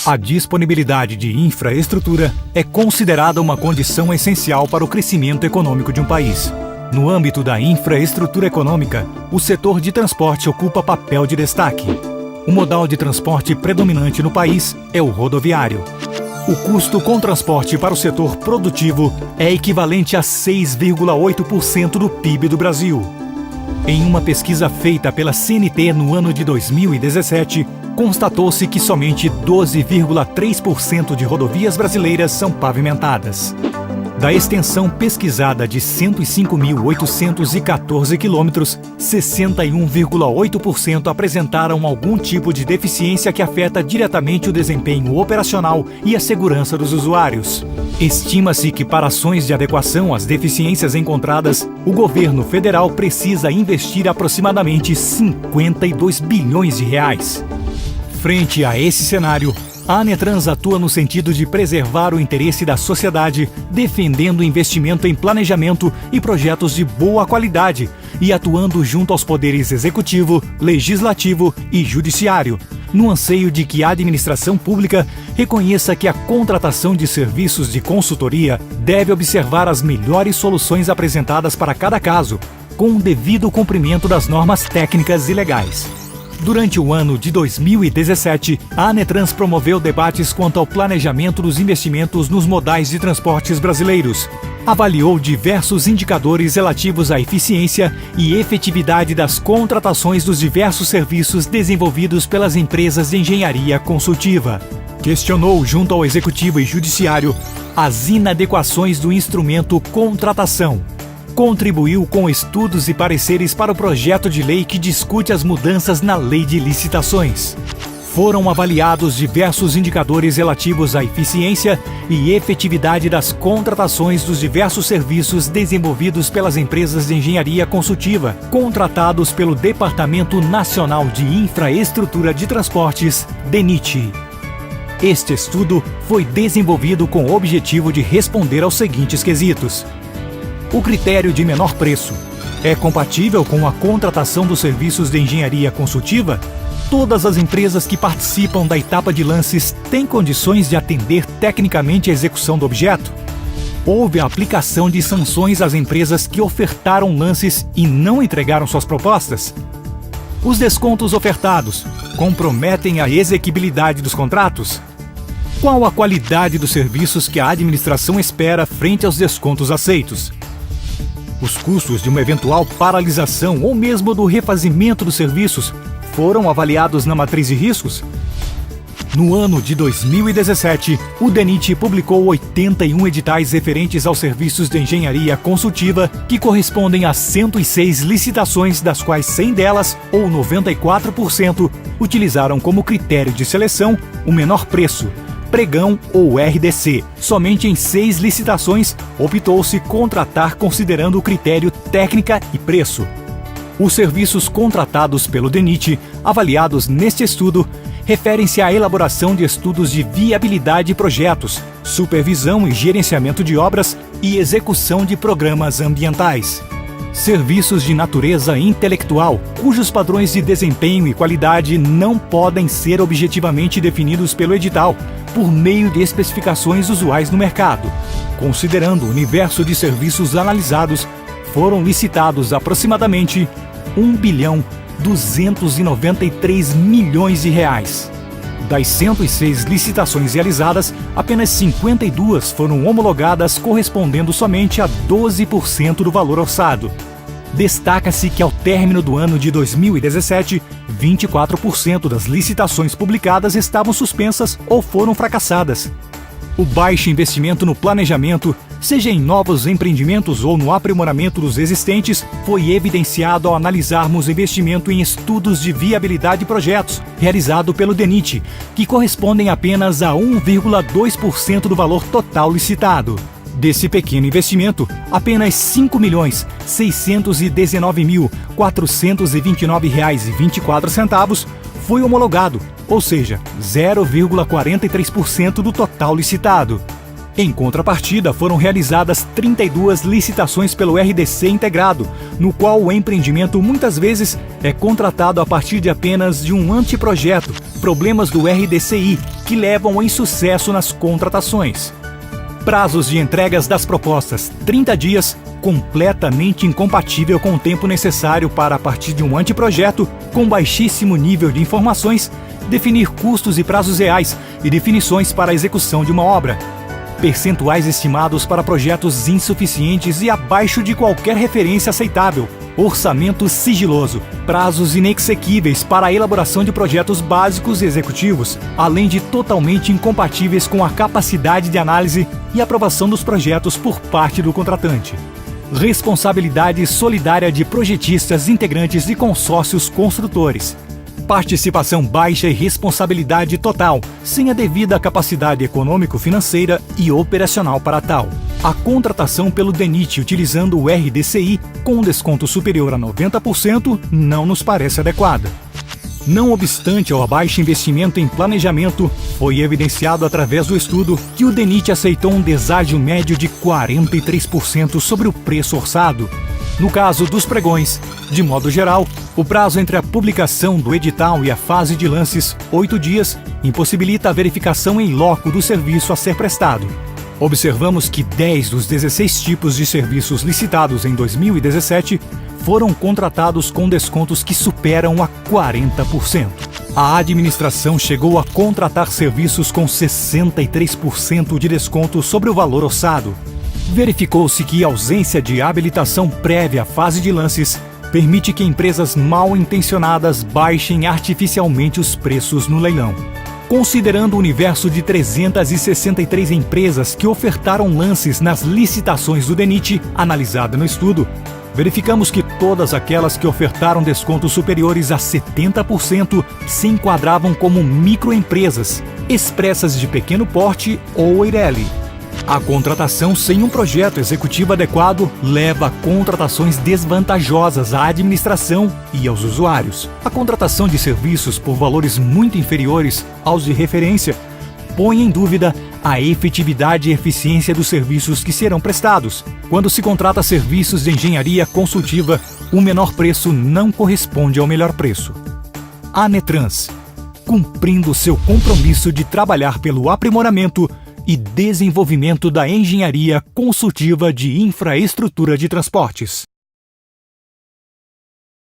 A disponibilidade de infraestrutura é considerada uma condição essencial para o crescimento econômico de um país. No âmbito da infraestrutura econômica, o setor de transporte ocupa papel de destaque. O modal de transporte predominante no país é o rodoviário. O custo com transporte para o setor produtivo é equivalente a 6,8% do PIB do Brasil. Em uma pesquisa feita pela CNT no ano de 2017, constatou-se que somente 12,3% de rodovias brasileiras são pavimentadas. Da extensão pesquisada de 105.814 quilômetros, 61,8% apresentaram algum tipo de deficiência que afeta diretamente o desempenho operacional e a segurança dos usuários. Estima-se que para ações de adequação às deficiências encontradas, o governo federal precisa investir aproximadamente 52 bilhões de reais. Frente a esse cenário, a Anetrans atua no sentido de preservar o interesse da sociedade, defendendo o investimento em planejamento e projetos de boa qualidade e atuando junto aos poderes executivo, legislativo e judiciário, no anseio de que a administração pública reconheça que a contratação de serviços de consultoria deve observar as melhores soluções apresentadas para cada caso, com o devido cumprimento das normas técnicas e legais. Durante o ano de 2017, a Anetrans promoveu debates quanto ao planejamento dos investimentos nos modais de transportes brasileiros. Avaliou diversos indicadores relativos à eficiência e efetividade das contratações dos diversos serviços desenvolvidos pelas empresas de engenharia consultiva. Questionou, junto ao Executivo e Judiciário, as inadequações do instrumento contratação. Contribuiu com estudos e pareceres para o projeto de lei que discute as mudanças na Lei de Licitações. Foram avaliados diversos indicadores relativos à eficiência e efetividade das contratações dos diversos serviços desenvolvidos pelas empresas de engenharia consultiva, contratados pelo Departamento Nacional de Infraestrutura de Transportes, DENIT. Este estudo foi desenvolvido com o objetivo de responder aos seguintes quesitos. O critério de menor preço é compatível com a contratação dos serviços de engenharia consultiva? Todas as empresas que participam da etapa de lances têm condições de atender tecnicamente a execução do objeto? Houve a aplicação de sanções às empresas que ofertaram lances e não entregaram suas propostas? Os descontos ofertados comprometem a exequibilidade dos contratos? Qual a qualidade dos serviços que a administração espera frente aos descontos aceitos? Os custos de uma eventual paralisação ou mesmo do refazimento dos serviços foram avaliados na matriz de riscos? No ano de 2017, o DENIT publicou 81 editais referentes aos serviços de engenharia consultiva, que correspondem a 106 licitações, das quais 100 delas, ou 94%, utilizaram como critério de seleção o menor preço, pregão ou RDC. Somente em 6 licitações optou-se contratar considerando o critério técnica e preço. Os serviços contratados pelo DENIT, avaliados neste estudo, referem-se à elaboração de estudos de viabilidade de projetos, supervisão e gerenciamento de obras e execução de programas ambientais. Serviços de natureza intelectual, cujos padrões de desempenho e qualidade não podem ser objetivamente definidos pelo edital, por meio de especificações usuais no mercado. Considerando o universo de serviços analisados, foram licitados aproximadamente R$1.293 bilhões. Das 106 licitações realizadas, apenas 52 foram homologadas, correspondendo somente a 12% do valor orçado. Destaca-se que, ao término do ano de 2017, 24% das licitações publicadas estavam suspensas ou foram fracassadas. O baixo investimento no planejamento, seja em novos empreendimentos ou no aprimoramento dos existentes, foi evidenciado ao analisarmos o investimento em estudos de viabilidade de projetos, realizado pelo DENIT, que correspondem apenas a 1,2% do valor total licitado. Desse pequeno investimento, apenas R$ 5.619.429,24 foi homologado, ou seja, 0,43% do total licitado. Em contrapartida, foram realizadas 32 licitações pelo RDC integrado, no qual o empreendimento muitas vezes é contratado a partir de apenas de um anteprojeto, problemas do RDCI, que levam ao insucesso nas contratações. Prazos de entregas das propostas: 30 dias, completamente incompatível com o tempo necessário para, a partir de um anteprojeto, com baixíssimo nível de informações, definir custos e prazos reais e definições para a execução de uma obra. Percentuais estimados para projetos insuficientes e abaixo de qualquer referência aceitável. Orçamento sigiloso. Prazos inexequíveis para a elaboração de projetos básicos e executivos, além de totalmente incompatíveis com a capacidade de análise e aprovação dos projetos por parte do contratante. Responsabilidade solidária de projetistas integrantes de consórcios construtores. Participação baixa e responsabilidade total, sem a devida capacidade econômico-financeira e operacional para tal. A contratação pelo DENIT utilizando o RDCI com um desconto superior a 90% não nos parece adequada. Não obstante ao baixo investimento em planejamento, foi evidenciado através do estudo que o DENIT aceitou um deságio médio de 43% sobre o preço orçado. No caso dos pregões, de modo geral, o prazo entre a publicação do edital e a fase de lances, 8 dias, impossibilita a verificação em loco do serviço a ser prestado. Observamos que 10 dos 16 tipos de serviços licitados em 2017 foram contratados com descontos que superam a 40%. A administração chegou a contratar serviços com 63% de desconto sobre o valor orçado. Verificou-se que a ausência de habilitação prévia à fase de lances permite que empresas mal intencionadas baixem artificialmente os preços no leilão. Considerando o universo de 363 empresas que ofertaram lances nas licitações do DENIT, analisada no estudo, verificamos que todas aquelas que ofertaram descontos superiores a 70% se enquadravam como microempresas, expressas de pequeno porte ou EIRELI. A contratação sem um projeto executivo adequado leva a contratações desvantajosas à administração e aos usuários. A contratação de serviços por valores muito inferiores aos de referência põe em dúvida a efetividade e eficiência dos serviços que serão prestados. Quando se contrata serviços de engenharia consultiva, o menor preço não corresponde ao melhor preço. Anetrans, cumprindo seu compromisso de trabalhar pelo aprimoramento e desenvolvimento da engenharia consultiva de infraestrutura de transportes.